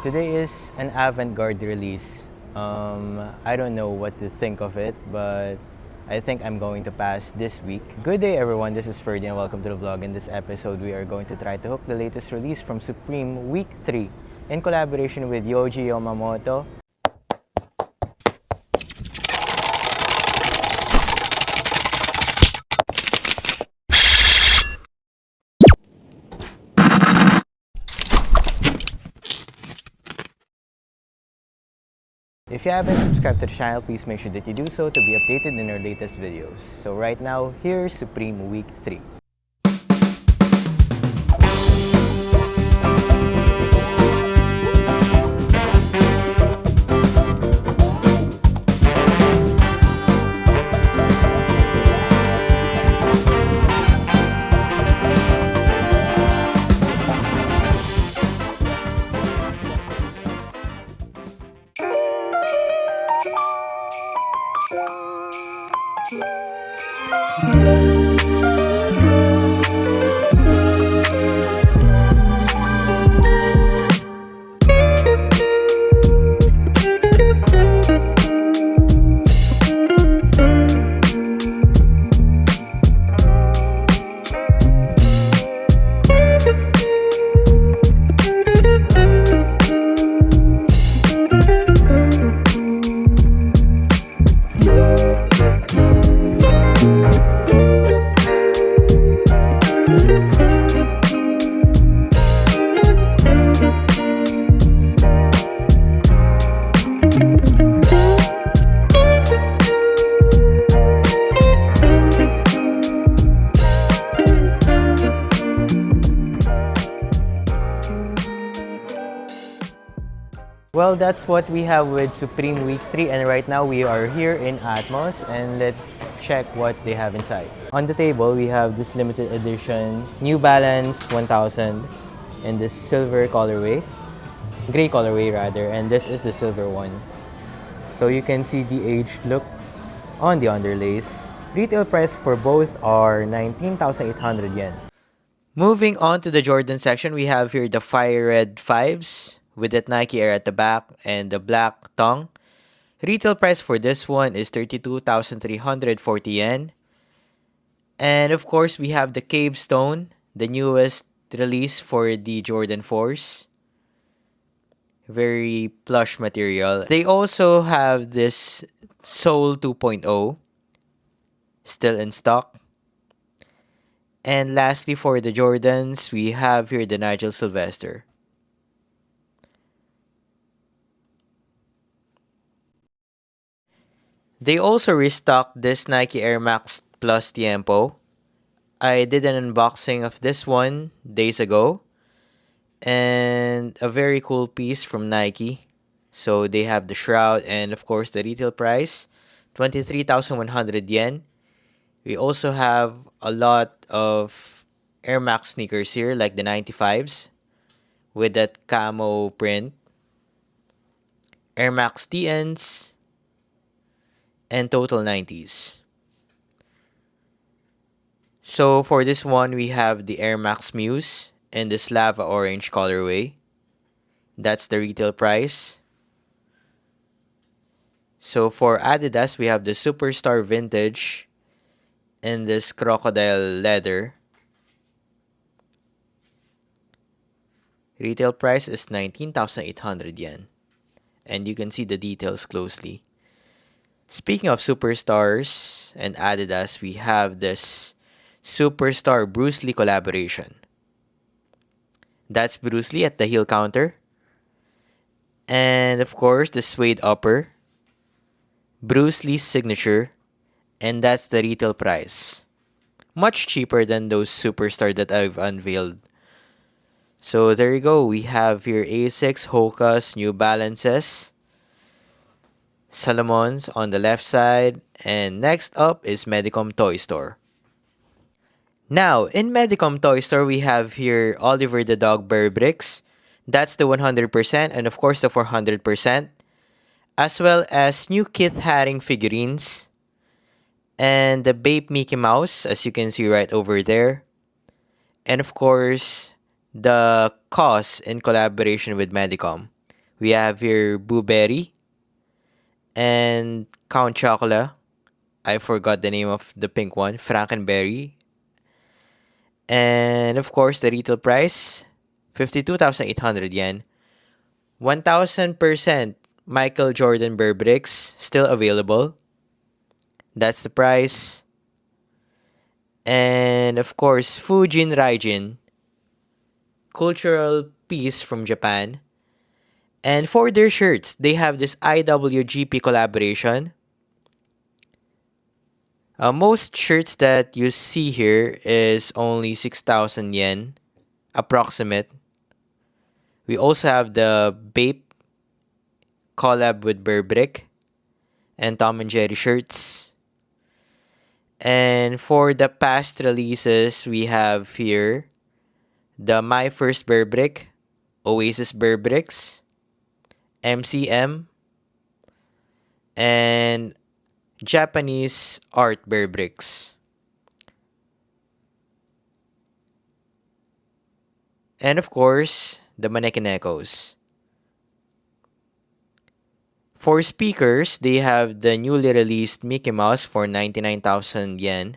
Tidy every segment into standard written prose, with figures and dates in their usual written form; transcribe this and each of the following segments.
Today is an avant-garde release. I don't know what to think of it, but I think I'm going to pass this week. Good day everyone, this is Ferdy and welcome to the vlog. In this episode, we are going to try to hook the latest release from Supreme Week 3 in collaboration with Yohji Yamamoto. If you haven't subscribed to the channel, please make sure that you do so to be updated in our latest videos. So right now, here's Supreme Week 3. Well, that's what we have with Supreme Week 3, and right now we are here in Atmos, and let's check what they have inside. On the table, we have this limited edition New Balance 1000 in this silver colorway, gray colorway rather, and this is the silver one. So you can see the aged look on the underlays. Retail price for both are 19,800 yen. Moving on to the Jordan section, we have here the Fire Red 5s with that Nike Air at the back and the black tongue. Retail price for this one is 32,340 yen. And of course, we have the Cave Stone, the newest release for the Jordan 4s. Very plush material. They also have this Soul 2.0 still in stock. And lastly, for the Jordans, we have here the Nigel Sylvester. They also restocked this Nike Air Max Plus Tiempo. I did an unboxing of this one days ago. And a very cool piece from Nike. So they have the shroud and of course the retail price, 23,100 yen. We also have a lot of Air Max sneakers here like the 95s with that camo print. Air Max TNs and Total 90s. So for this one, we have the Air Max Muse in this lava orange colorway. That's the retail price. So for Adidas, we have the Superstar Vintage in this crocodile leather. Retail price is 19,800 yen. And you can see the details closely. Speaking of Superstars and Adidas, we have this Superstar Bruce Lee collaboration. That's Bruce Lee at the heel counter. And of course, the suede upper. Bruce Lee's signature. And that's the retail price. Much cheaper than those Superstar that I've unveiled. So there you go. We have here Asics, Hoka's, New Balances, Salomon's on the left side. And next up is Medicom Toy Store. Now, in Medicom Toy Store, we have here Oliver the Dog Bear Bricks. That's the 100% and of course the 400%. As well as new Kith Haring figurines. And the Bape Mickey Mouse, as you can see right over there. And of course, the COS in collaboration with Medicom. We have here Blueberry and Count Chocula. I forgot the name of the pink one, Frankenberry. And of course, the retail price, 52,800 yen. 1,000% Michael Jordan Burberrys still available. That's the price. And of course, Fujin Raijin, cultural piece from Japan. And for their shirts, they have this IWGP collaboration. Most shirts that you see here is only 6,000 yen, approximate. We also have the Bape collab with Burberry and Tom and Jerry shirts. And for the past releases, we have here the My First Burberry, Oasis Burberrys, MCM, and Japanese Art Burberrys. And of course, the Mannequin Echoes. For speakers, they have the newly released Mickey Mouse for 99,000 yen.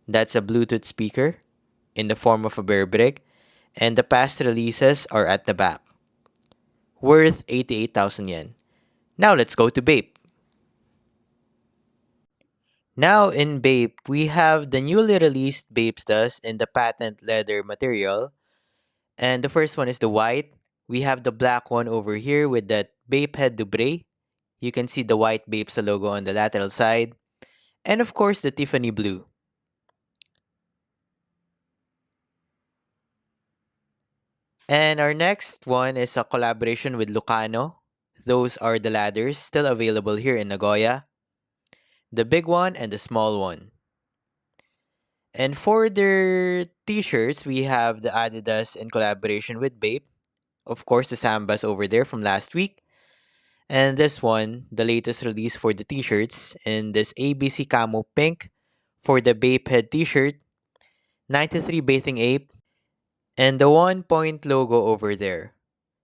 That's a Bluetooth speaker in the form of a Burberry, and the past releases are at the back, worth 88,000 yen. Now let's go to Bape. Now in Bape, we have the newly released Bape Dust in the patent leather material. And the first one is the white. We have the black one over here with that Bape head Dubre. You can see the white Bape's logo on the lateral side. And of course, the Tiffany blue. And our next one is a collaboration with Lucano. Those are the ladders still available here in Nagoya. The big one and the small one. And for their t-shirts, we have the Adidas in collaboration with Bape. Of course, the Sambas over there from last week. And this one, the latest release for the t-shirts in this ABC Camo Pink for the Bape head t-shirt, 93 Bathing Ape, and the 1 point logo over there.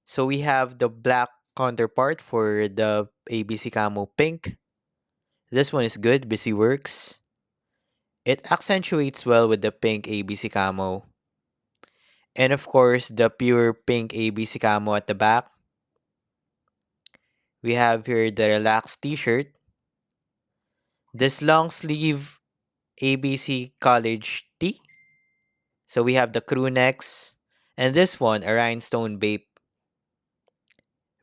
So we have the black counterpart for the ABC Camo Pink. This one is good, Busy Works. It accentuates well with the pink ABC Camo. And of course, the pure pink ABC Camo at the back. We have here the relaxed t-shirt. This long sleeve ABC College tee. So we have the crew necks. And this one, a rhinestone Bape.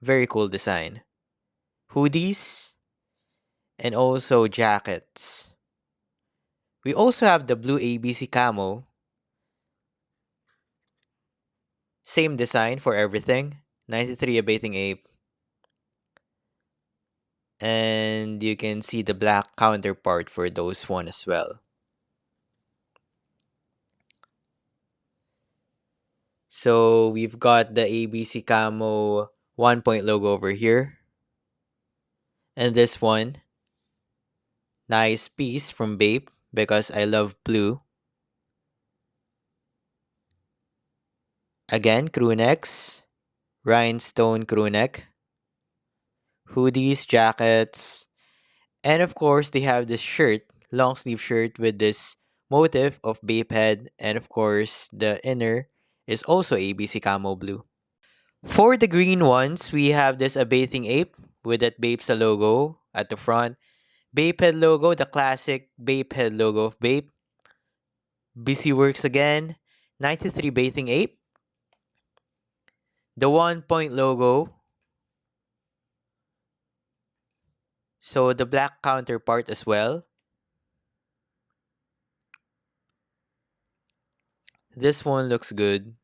Very cool design. Hoodies. And also jackets. We also have the blue ABC Camo. Same design for everything. 93 a Bathing Ape. And you can see the black counterpart for those one as well. So we've got the ABC Camo 1 point logo over here. And this one, nice piece from Bape because I love blue. Again, crew necks, rhinestone crew neck, hoodies, jackets, and of course they have this shirt, long sleeve shirt with this motif of Bape head, and of course the inner is also ABC Camo blue. For the green ones, we have this a Bathing Ape with that Bape's logo at the front. Bape head logo, the classic Bape head logo of Bape. Busy Works again. 93 Bathing Ape. The 1 point logo. So the black counterpart as well. This one looks good.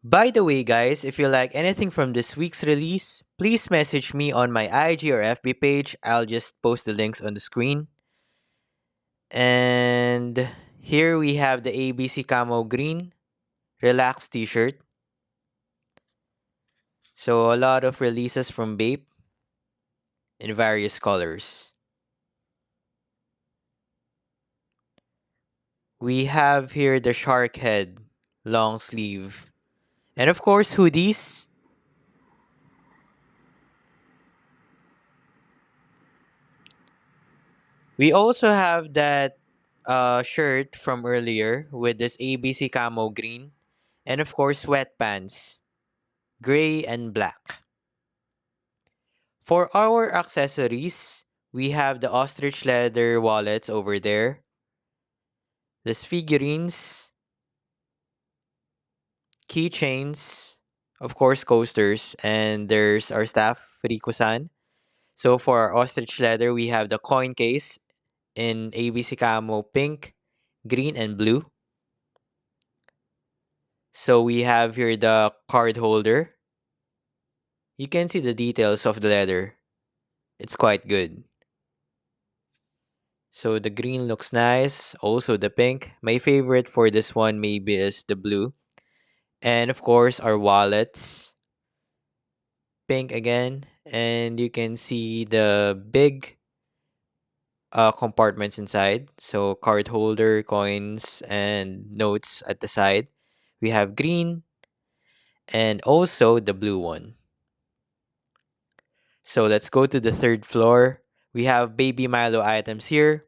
By the way, guys, if you like anything from this week's release, please message me on my IG or FB page. I'll just post the links on the screen. And here we have the ABC Camo Green Relaxed t-shirt. So a lot of releases from Bape in various colors. We have here the shark head long sleeve. And of course, hoodies. We also have that shirt from earlier with this ABC camo green. And of course, sweatpants, gray and black. For our accessories, we have the ostrich leather wallets over there, the figurines, keychains, of course, coasters, and there's our staff, Rico-san. So for our ostrich leather, we have the coin case in ABC camo pink, green, and blue. So we have here the card holder. You can see the details of the leather. It's quite good. So the green looks nice. Also the pink. My favorite for this one maybe is the blue. And of course our wallets. Pink again. And you can see the big compartments inside. So card holder, coins, and notes at the side. We have green and also the blue one. So let's go to the third floor. We have Baby Milo items here.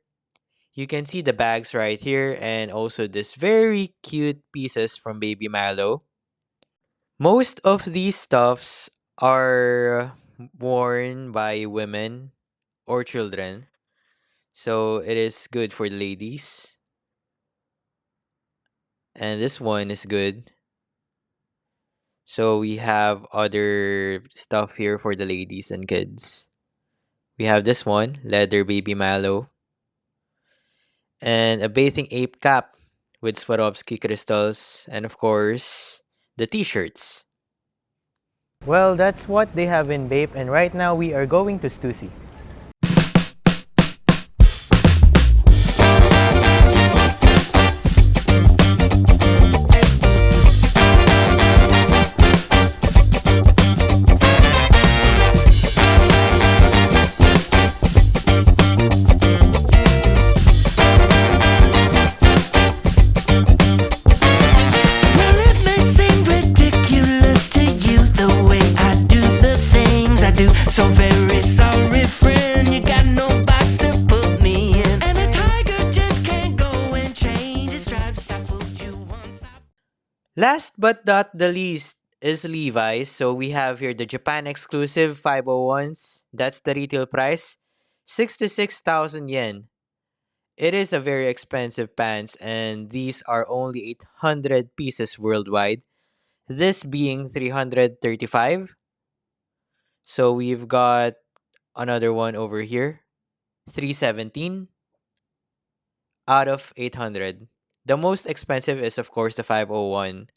You can see the bags right here and also this very cute pieces from Baby Milo. Most of these stuffs are worn by women or children. So it is good for the ladies. And this one is good. So we have other stuff here for the ladies and kids. We have this one, leather Baby Milo. And a bathing ape cap with Swarovski crystals, and of course, the t-shirts. Well, that's what they have in Bape, and right now we are going to Stussy. Well, it may seem ridiculous to you the way I do the things I do. So very sorry, friend, you got no box to put me in. And a tiger just can't go and change its stripes. I fooled you once. Last but not the least is Levi's. So we have here the Japan exclusive 501s. That's the retail price, 66,000 yen. It is a very expensive pants, and these are only 800 pieces worldwide. This being 335. So we've got another one over here, 317 out of 800. The most expensive is of course the 501.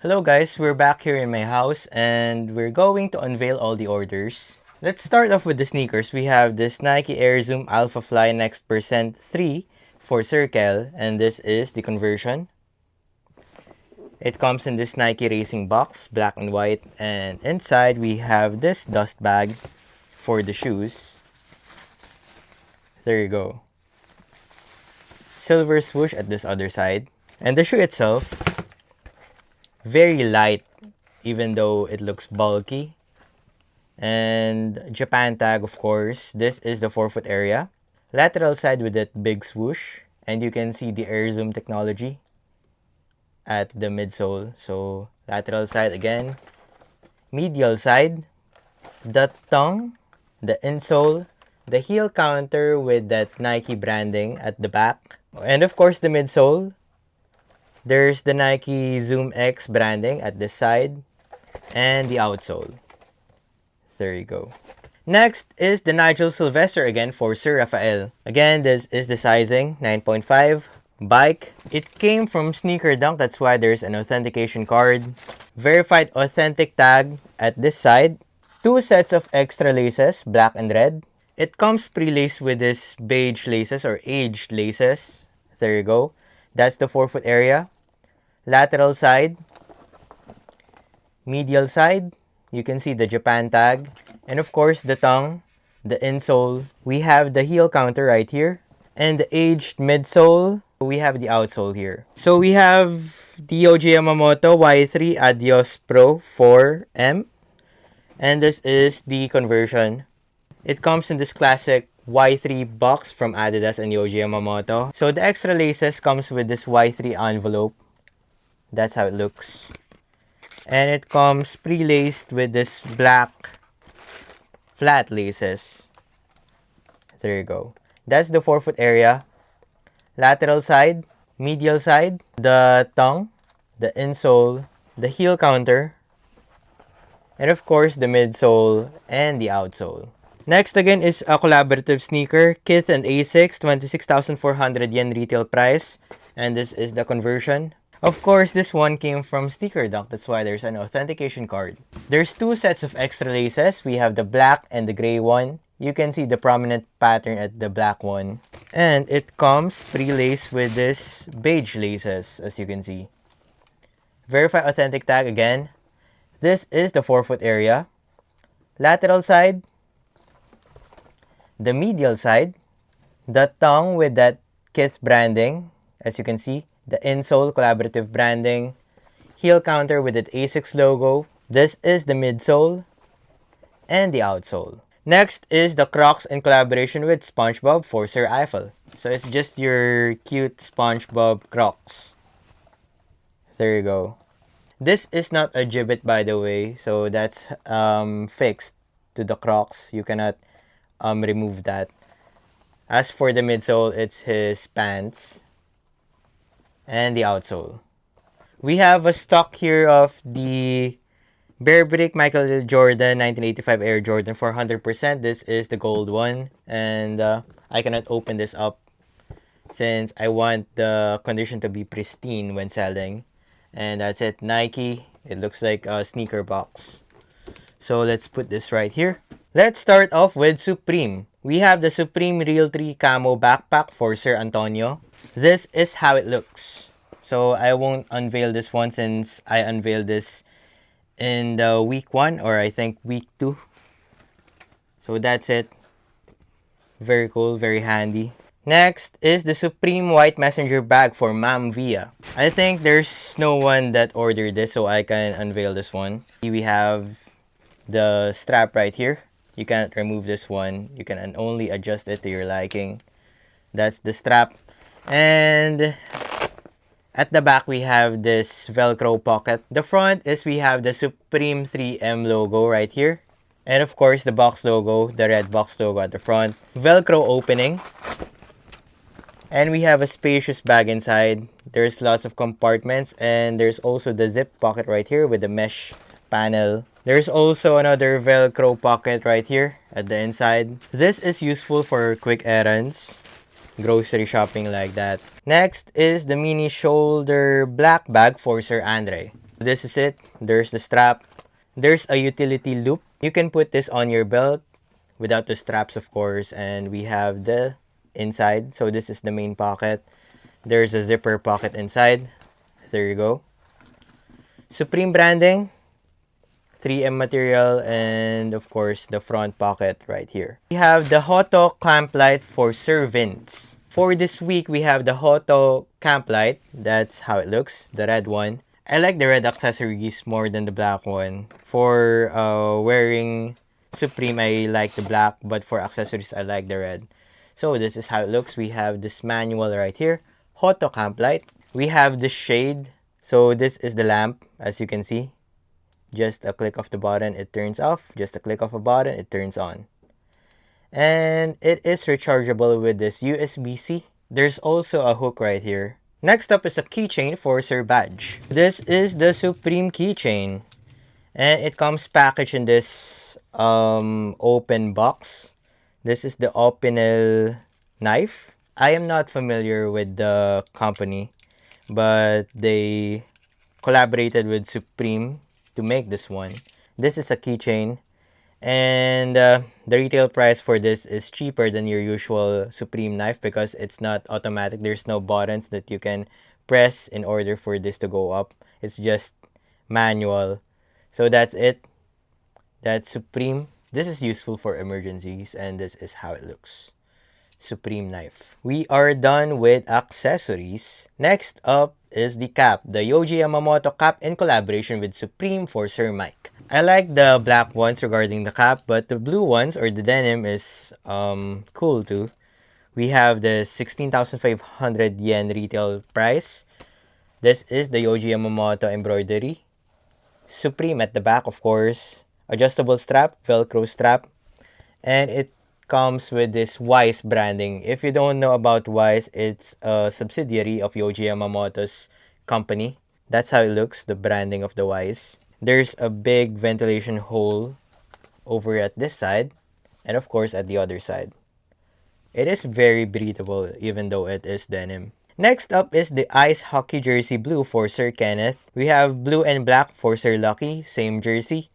Hello guys, we're back here in my house and we're going to unveil all the orders. Let's start off with the sneakers. We have this Nike Air Zoom Alpha Fly Next Percent 3 for Circle, and this is the conversion. It comes in this Nike Racing box, black and white, and inside we have this dust bag for the shoes. There you go. Silver swoosh at this other side. And the shoe itself, very light, even though it looks bulky. And Japan tag, of course. This is the forefoot area. Lateral side with that big swoosh. And you can see the Air Zoom technology at the midsole. So lateral side again. Medial side. The tongue, the insole, the heel counter with that Nike branding at the back. And of course the midsole. There's the Nike Zoom X branding at this side. And the outsole. There you go. Next is the Nigel Sylvester again for Sir Rafael. Again, this is the sizing, 9.5. Bike. It came from Sneaker Dunk, that's why there's an authentication card. Verified authentic tag at this side. 2 sets of extra laces, black and red. It comes pre-laced with this beige laces or aged laces. There you go. That's the forefoot area. Lateral side. Medial side. You can see the Japan tag. And of course, the tongue, the insole. We have the heel counter right here. And the aged midsole. We have the outsole here. So we have the OG Yamamoto Y3 Adios Pro 4M. And this is the conversion. It comes in this classic Y3 box from Adidas and Yohji Yamamoto. So the extra laces comes with this Y3 envelope. That's how it looks. And it comes pre-laced with this black flat laces. There you go. That's the forefoot area. Lateral side, medial side, the tongue, the insole, the heel counter, and of course the midsole and the outsole. Next again is a collaborative sneaker, Kith and Asics, 26,400 yen retail price. And this is the conversion. Of course, this one came from Sneaker Doc, that's why there's an authentication card. There's two sets of extra laces. We have the black and the gray one. You can see the prominent pattern at the black one. And it comes pre-laced with this beige laces, as you can see. Verify authentic tag again. This is the forefoot area. Lateral side, the medial side, the tongue with that Kith branding, as you can see, the insole collaborative branding, heel counter with the Asics logo. This is the midsole and the outsole. Next is the Crocs in collaboration with SpongeBob for Sir Eiffel. So it's just your cute SpongeBob Crocs. There you go. This is not a gibbet, by the way, so that's fixed to the Crocs. You cannot remove that. As for the midsole, it's his pants and the outsole. We have a stock here of the Bearbrick Michael Jordan 1985 Air Jordan 400%. This is the gold one, and I cannot open this up since I want the condition to be pristine when selling. And that's it, Nike. It looks like a sneaker box. So let's put this right here. Let's start off with Supreme. We have the Supreme Realtree Camo Backpack for Sir Antonio. This is how it looks. So I won't unveil this one since I unveiled this in the week 1 or I think week 2. So that's it. Very cool, very handy. Next is the Supreme White Messenger Bag for Ma'am Via. I think there's no one that ordered this, so I can unveil this one. We have the strap right here. You cannot remove this one. You can only adjust it to your liking. That's the strap. And at the back, we have this Velcro pocket. The front is we have the Supreme 3M logo right here. And of course, the box logo, the red box logo at the front. Velcro opening. And we have a spacious bag inside. There's lots of compartments. And there's also the zip pocket right here with the mesh panel. There's also another Velcro pocket right here at the inside. This is useful for quick errands, grocery shopping like that. Next is the mini shoulder black bag for Sir Andre. This is it. There's the strap. There's a utility loop. You can put this on your belt without the straps, of course. And we have the inside. So this is the main pocket. There's a zipper pocket inside. There you go. Supreme branding, 3M material, and of course the front pocket right here. We have the Hoto clamp light for Sir Vince. For this week, we have the Hoto clamp light. That's how it looks, the red one. I like the red accessories more than the black one. For wearing Supreme, I like the black, but for accessories, I like the red. So this is how it looks. We have this manual right here, Hoto clamp light. We have this shade. So this is the lamp, as you can see. Just a click of the button, it turns off. Just a click of a button, it turns on. And it is rechargeable with this USB-C. There's also a hook right here. Next up is a keychain for Sir Badge. This is the Supreme keychain. And it comes packaged in this open box. This is the Opinel knife. I am not familiar with the company, but they collaborated with Supreme to make this one. This is a keychain, and the retail price for this is cheaper than your usual Supreme knife because it's not automatic. There's no buttons that you can press in order for this to go up. It's just manual. So that's it. That's Supreme. This is useful for emergencies, and this is how it looks. Supreme knife. We are done with accessories. Next up is the cap, the Yohji Yamamoto cap in collaboration with Supreme for Sir Mike. I like the black ones regarding the cap, but the blue ones or the denim is cool too. We have the 16,500 yen retail price. This is the Yohji Yamamoto embroidery. Supreme at the back, of course. Adjustable strap, Velcro strap. And it comes with this Wise branding. If you don't know about Wise, it's a subsidiary of Yohji Yamamoto's company. That's how it looks, the branding of the Wise. There's a big ventilation hole over at this side, and of course at the other side. It is very breathable even though it is denim. Next up is the ice hockey jersey blue for Sir Kenneth. We have blue and black for Sir Lucky, same jersey.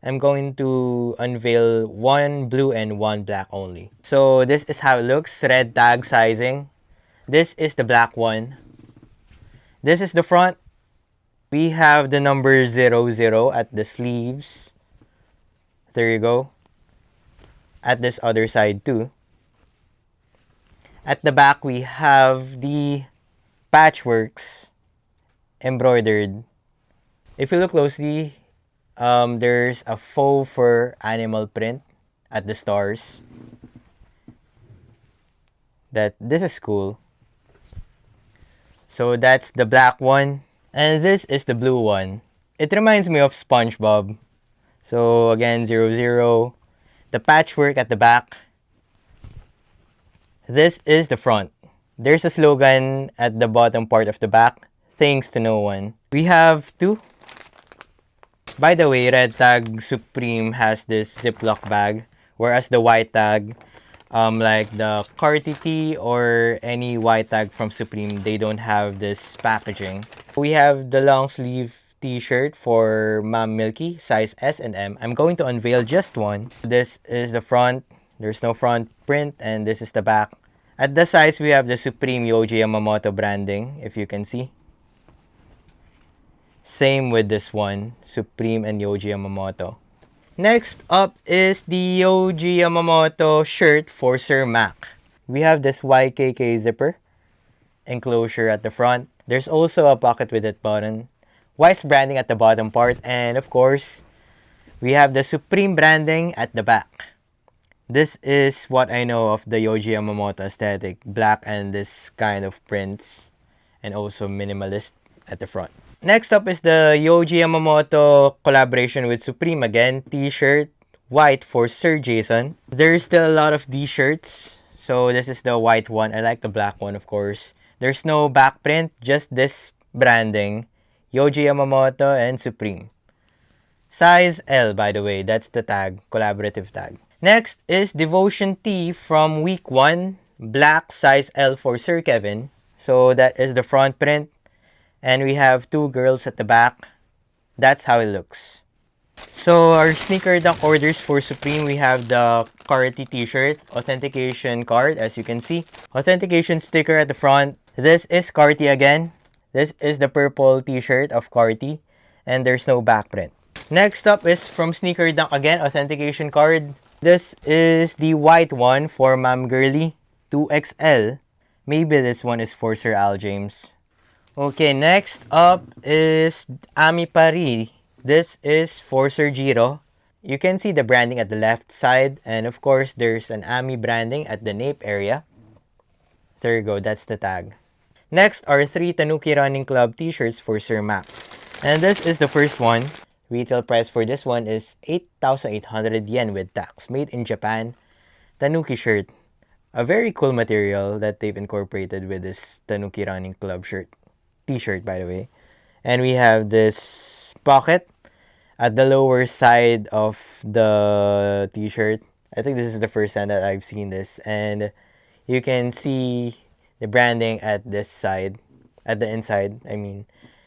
I'm going to unveil one blue and one black only. So this is how it looks, red tag sizing. This is the black one. This is the front. We have the number 00 at the sleeves. There you go. At this other side too. At the back, we have the patchworks embroidered. If you look closely, there's a faux fur animal print at the stars. This is cool. So that's the black one. And this is the blue one. It reminds me of SpongeBob. So again, 00. The patchwork at the back. This is the front. There's a slogan at the bottom part of the back. Thanks to no one. We have two. By the way, red tag Supreme has this Ziploc bag. Whereas the white tag, like the Carti or any white tag from Supreme, they don't have this packaging. We have the long sleeve t-shirt for Ma'am Milky, size S and M. I'm going to unveil just one. This is the front. There's no front print, and this is the back. At the sides, we have the Supreme Yohji Yamamoto branding, if you can see. Same with this one, Supreme and Yohji Yamamoto. Next up is the Yohji Yamamoto shirt for Sir Mac. We have this YKK zipper enclosure at the front. There's also a pocket with that button. Wise branding at the bottom part, and of course, we have the Supreme branding at the back. This is what I know of the Yohji Yamamoto aesthetic. Black and this kind of prints, and also minimalist at the front. Next up is the Yohji Yamamoto collaboration with Supreme again. T-shirt, white for Sir Jason. There's still a lot of these shirts. So this is the white one. I like the black one, of course. There's no back print, just this branding. Yohji Yamamoto and Supreme. Size L, by the way. That's the tag, collaborative tag. Next is Devotion T from week 1. Black, size L for Sir Kevin. So that is the front print. And we have two girls at the back. That's how it looks. So our sneaker dunk orders for Supreme, we have the Carti t-shirt, authentication card as you can see. Authentication sticker at the front. This is Carti again. This is the purple t-shirt of Carti. And there's no back print. Next up is from Sneaker Dunk again, authentication card. This is the white one for Ma'am Girly, 2XL. Maybe this one is for Sir Al James. Okay, next up is Ami Paris. This is for Sir Jiro. You can see the branding at the left side. And of course, there's an Ami branding at the nape area. There you go, that's the tag. Next are 3 Tanuki Running Club t-shirts for Sir Mac. And this is the first one. Retail price for this one is 8,800 yen with tax. Made in Japan. Tanuki shirt. A very cool material that they've incorporated with this Tanuki Running Club shirt. T-shirt, by the way. And we have this pocket at the lower side of the t-shirt. I think this is the first time that I've seen this. And you can see the branding at this side. At the inside, I mean.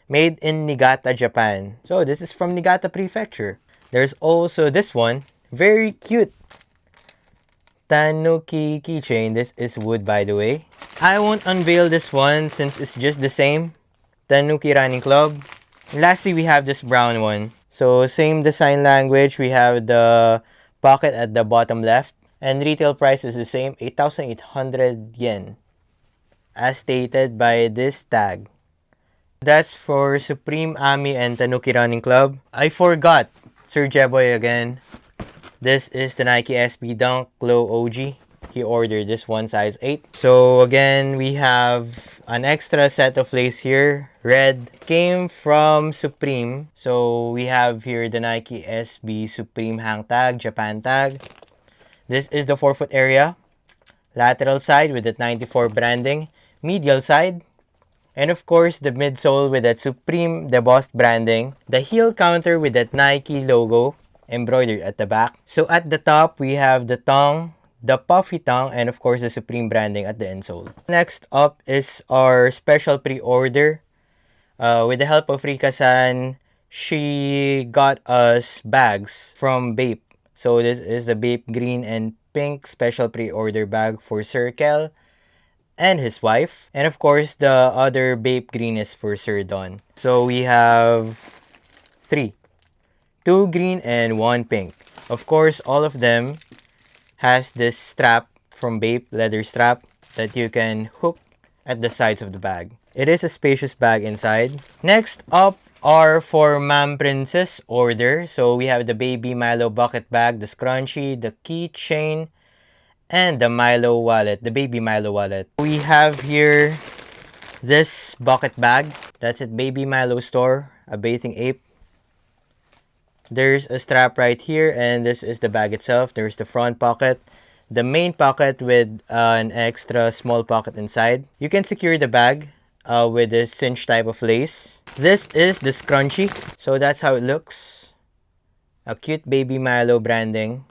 Made in Niigata, Japan. So this is from Niigata Prefecture. There's also this one. Very cute. Tanuki keychain. This is wood, by the way. I won't unveil this one since it's just the same. Tanuki Running Club. And lastly, we have this brown one. So same design language. We have the pocket at the bottom left. And retail price is the same. 8,800 yen. As stated by this tag. That's for Supreme, Ami, and Tanuki Running Club. I forgot. Sir Jeboy again. This is the Nike SB Dunk Low OG. He ordered this one size 8. So again, we have an extra set of lace here. Red. Came from Supreme. So we have here the Nike SB Supreme hang tag, Japan tag. This is the forefoot area. Lateral side with that 94 branding. Medial side. And of course, the midsole with that Supreme embossed branding. The heel counter with that Nike logo embroidered at the back. So at the top, we have the tongue, the puffy tongue, and of course the Supreme branding at the insole. Next up is our special pre-order. With the help of Rika-san, she got us bags from Bape. So this is the Bape green and pink special pre-order bag for Sir Kel and his wife. And of course, the other Bape green is for Sir Don. So we have 3. 2 green and 1 pink. Of course, all of them has this strap from Bape, leather strap, that you can hook at the sides of the bag. It is a spacious bag inside. Next up are for Ma'am Princess order. So we have the baby Milo bucket bag, the scrunchie, the keychain, and the Milo wallet, the baby Milo wallet. We have here this bucket bag. That's at Baby Milo store, a bathing ape. There's a strap right here, and this is the bag itself. There's the front pocket, the main pocket with an extra small pocket inside. You can secure the bag with this cinch type of lace. This is the scrunchie. So that's how it looks. A cute Baby Milo branding.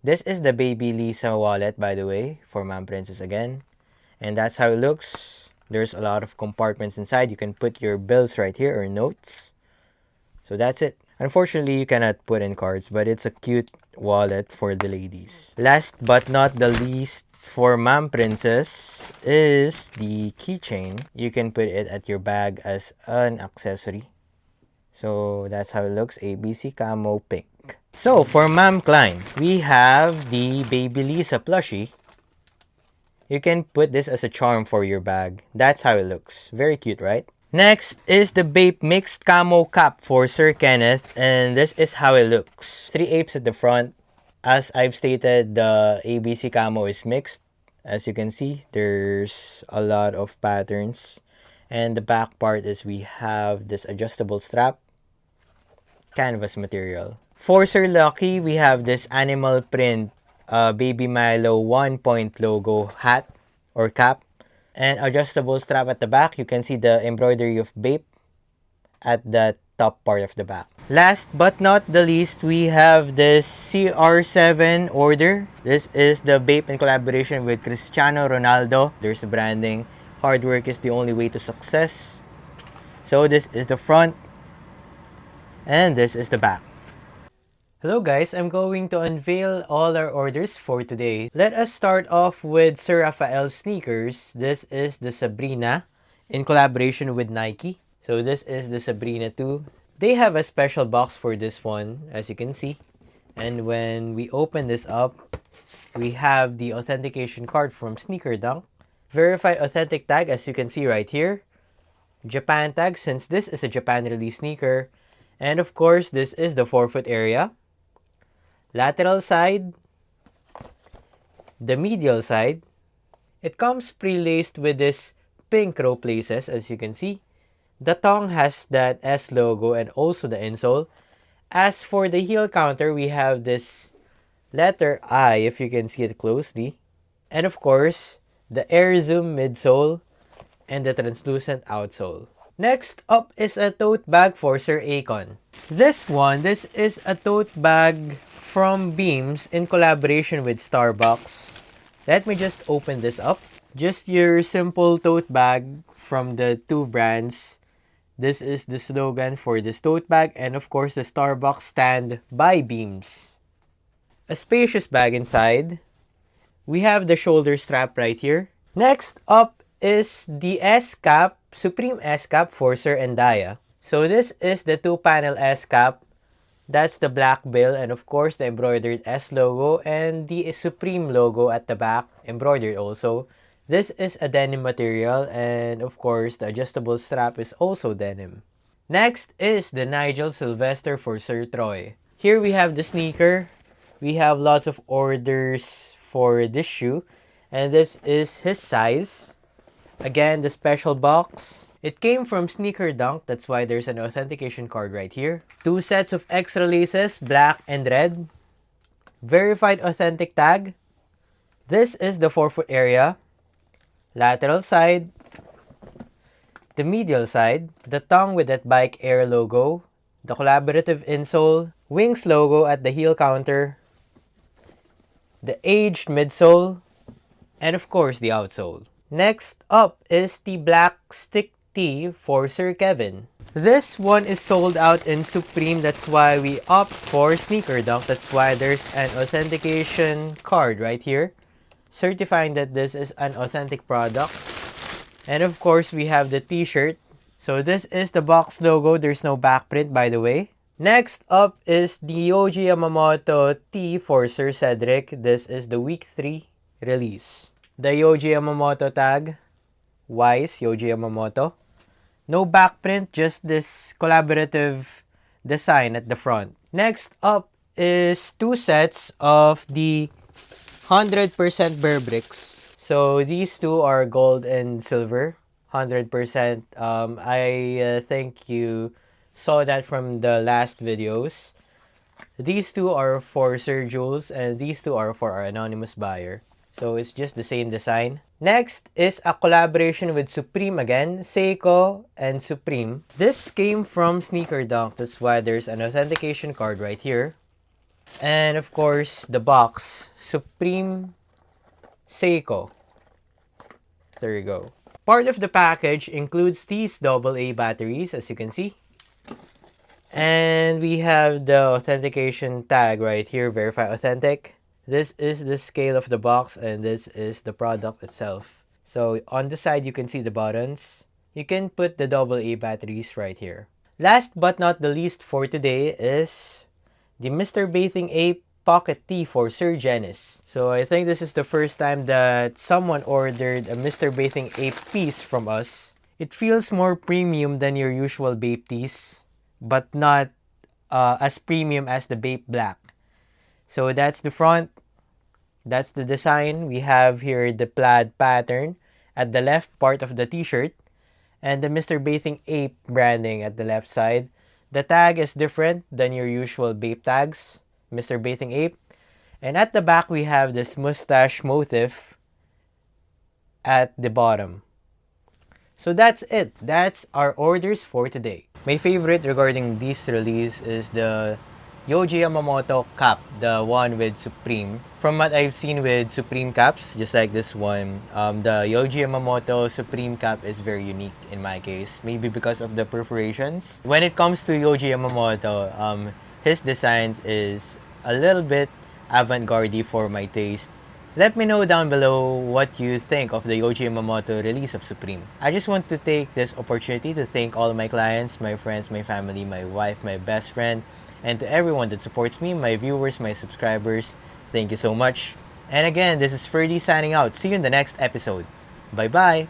This is the Baby Lisa wallet, by the way, for Ma'am Princess again. And that's how it looks. There's a lot of compartments inside. You can put your bills right here or notes. So that's it. Unfortunately, you cannot put in cards, but it's a cute wallet for the ladies. Last but not the least, for Ma'am Princess is the keychain. You can put it at your bag as an accessory. So that's how it looks, ABC Camo Pink. So for Ma'am Klein, we have the Baby Lisa plushie. You can put this as a charm for your bag. That's how it looks. Very cute, right? Next is the Bape mixed camo cap for Sir Kenneth, and this is how it looks. 3 apes at the front. As I've stated, the ABC camo is mixed. As you can see, there's a lot of patterns. And the back part is we have this adjustable strap, canvas material. For Sir Lucky, we have this animal print Baby Milo 1-point logo hat or cap. And adjustable strap at the back. You can see the embroidery of Bape at the top part of the back. Last but not the least, we have this CR7 order. This is the Bape in collaboration with Cristiano Ronaldo. There's the branding. Hard work is the only way to success. So this is the front. And this is the back. Hello guys, I'm going to unveil all our orders for today. Let us start off with Sir Rafael sneakers. This is the Sabrina in collaboration with Nike. So this is the Sabrina 2. They have a special box for this one, as you can see. And when we open this up, we have the authentication card from Sneaker Dunk. Verified authentic tag, as you can see right here. Japan tag, since this is a Japan release sneaker. And of course, this is the forefoot area. Lateral side, the medial side. It comes pre-laced with this pink rope laces, as you can see. The tongue has that S logo and also the insole. As for the heel counter, we have this letter I, if you can see it closely. And of course, the Air Zoom midsole and the translucent outsole. Next up is a tote bag for Sir Akon. This is a tote bag from Beams in collaboration with Starbucks. Let me just open this up. Just your simple tote bag from the two brands. This is the slogan for this tote bag, and of course the Starbucks stand by Beams. A spacious bag inside. We have the shoulder strap right here. Next up is the S-cap, Supreme S-cap for Sir Endaya. So this is the 2-panel S-cap. That's the black bill, and of course the embroidered S logo and the Supreme logo at the back, embroidered also. This is a denim material, and of course the adjustable strap is also denim. Next is the Nigel Sylvester for Sir Troy. Here we have the sneaker. We have lots of orders for this shoe. And this is his size. Again, the special box. It came from Sneaker Dunk. That's why there's an authentication card right here. 2 sets of extra laces, black and red. Verified authentic tag. This is the forefoot area. Lateral side. The medial side. The tongue with that Bike Air logo. The collaborative insole. Wings logo at the heel counter. The aged midsole. And of course, the outsole. Next up is the black stick tee for Sir Kevin. This one is sold out in Supreme. That's why we opt for Sneaker Dunk. That's why there's an authentication card right here, certifying that this is an authentic product. And of course, we have the t-shirt. So this is the box logo. There's no back print, by the way. Next up is the Yohji Yamamoto tee for Sir Cedric. This is the week 3 release. The Yohji Yamamoto tag. Wise Yohji Yamamoto. No back print, just this collaborative design at the front. Next up is 2 sets of the 100% Bear Bricks. So these two are gold and silver. 100%. I think you saw that from the last videos. These two are for Sir Jules and these two are for our anonymous buyer. So it's just the same design. Next is a collaboration with Supreme again, Seiko and Supreme. This came from Sneaker Dunk. That's why there's an authentication card right here. And of course, the box, Supreme Seiko. There you go. Part of the package includes these AA batteries, as you can see. And we have the authentication tag right here, Verify Authentic. This is the scale of the box and this is the product itself. So on the side, you can see the buttons. You can put the AA batteries right here. Last but not the least for today is the Mr. Bathing Ape Pocket Tee for Sir Genis. So I think this is the first time that someone ordered a Mr. Bathing Ape piece from us. It feels more premium than your usual Bape tees, but not as premium as the Bape Black. So that's the front. That's the design. We have here the plaid pattern at the left part of the t-shirt and the Mr. Bathing Ape branding at the left side. The tag is different than your usual Bape tags, Mr. Bathing Ape. And at the back, we have this mustache motif at the bottom. So that's it. That's our orders for today. My favorite regarding this release is the Yohji Yamamoto cap, the one with Supreme. From what I've seen with Supreme caps, just like this one, the Yohji Yamamoto Supreme cap is very unique in my case. Maybe because of the perforations. When it comes to Yohji Yamamoto, his designs is a little bit avant-garde for my taste. Let me know down below what you think of the Yohji Yamamoto release of Supreme. I just want to take this opportunity to thank all of my clients, my friends, my family, my wife, my best friend, and to everyone that supports me, my viewers, my subscribers. Thank you so much. And again, this is Ferdy signing out. See you in the next episode. Bye-bye!